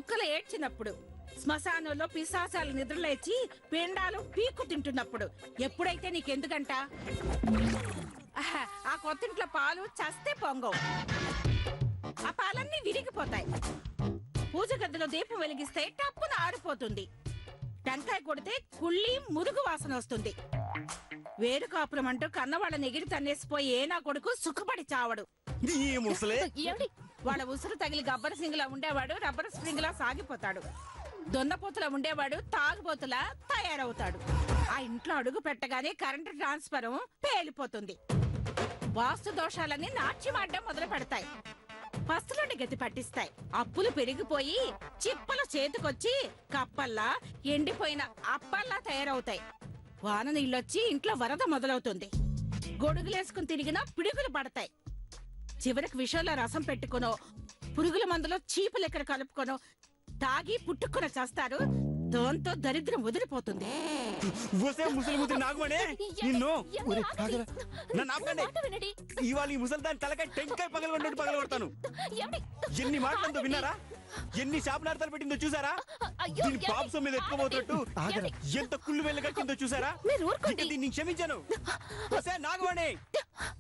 కుక్కలు ఏడ్చినప్పుడు, శ్మశానంలో పిశాచాలు నిద్రలేచి పిండాలు పీక్కు తింటున్నప్పుడు. ఎప్పుడైతే నీకెందుకంట? ఆ కొత్తింట్లో పాలు చస్తే పొంగవు, ఆ పాలన్నీ విరిగిపోతాయి. పూజ గదిలో దీపం వెలిగిస్తే టప్పున ఆరిపోతుంది. టెంకాయ కొడితే కుళ్ళి మురుగు వాసన వస్తుంది. వేరు కాపురం అంటూ కన్నవాళ్ళని ఎగిరి తన్నేసిపోయి ఏనా కొడుకు సుఖపడి చావడు. వాళ్ళ ఉసురు తగిలి గబ్బర్ సింగ్ లా ఉండేవాడు రబ్బర్ స్ప్రింగ్ లా సాగిపోతాడు. దొన్నపోతులా ఉండేవాడు తాగుబోతులా తయారవుతాడు. ఆ ఇంట్లో అడుగు పెట్టగానే కరెంటు ట్రాన్స్ఫరం పేలిపోతుంది. వాస్తు దోషాలన్నీ నాట్యమాడడం మొదలు పెడతాయి. పస్తులని గతి పట్టిస్తాయి. అప్పులు పెరిగిపోయి చిప్పలు చేతికొచ్చి కప్పల్లా ఎండిపోయిన అప్పల్లా తయారవుతాయి. వాన నీళ్ళొచ్చి ఇంట్లో వరద మొదలవుతుంది. గొడుగులేసుకుని తిరిగినా పిడుగులు పడతాయి. చివరికి విషంలో రసం పెట్టుకునో పురుగుల మందులో చీపులు ఎక్కడ కలుపుకొనో తాగి పుట్టుకున చేస్తారు. దాంతో దరిద్రం వదిలిపోతుంది. ఇవాళ ఈ ముసలిదాని తలకాయ టెంకాయ పగలగొడతాను. ఎన్ని మాటలంతో విన్నారా? ఎన్ని శాపనార్థాలు పెట్టిందో చూసారా? దీని పాపం మీద ఎత్తుకోబోతున్నట్టు ఎంత కుళ్ళు వెళ్ళగట్టిందో చూసారా? దీన్ని క్షమించాను. నాగవాణి,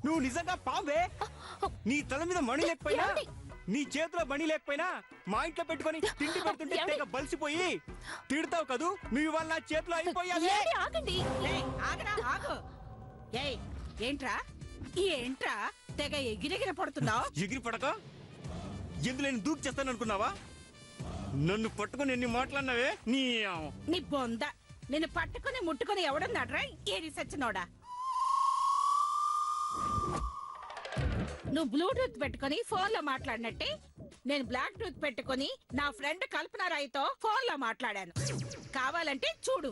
నువ్వు నిజంగా పాంబే. నీ తల మీద మణి లేకపోయినా, నీ చేతిలో మణి లేకపోయినా మా ఇంట్లో పెట్టుకొని తిండి పెడుతుంటే తెగ బలిసిపోయి తిడతావు కదూ. నువ్వు ఇవాళ నా చేతిలో అయిపోయాలి. ఏంట్రా తెగ ఎగిరెగిరి పడుతున్నావు? ఎగిరి పడక ఎందులో నేను దూకి చేస్తాను అనుకున్నావా? నన్ను పట్టుకుని ఎన్ని మాట్లాడినావే నీ బొంద. నిన్ను పట్టుకుని ముట్టుకుని ఎవడన్నాడ్రా ఏరి సచ్చినోడా? నువ్వు బ్లూటూత్ పెట్టుకుని ఫోన్ లో మాట్లాడినట్టే నేను బ్లాక్ టూత్ పెట్టుకుని నా ఫ్రెండ్ కల్పన రాయ్తో ఫోన్ లో మాట్లాడాను. కావాలంటే చూడు.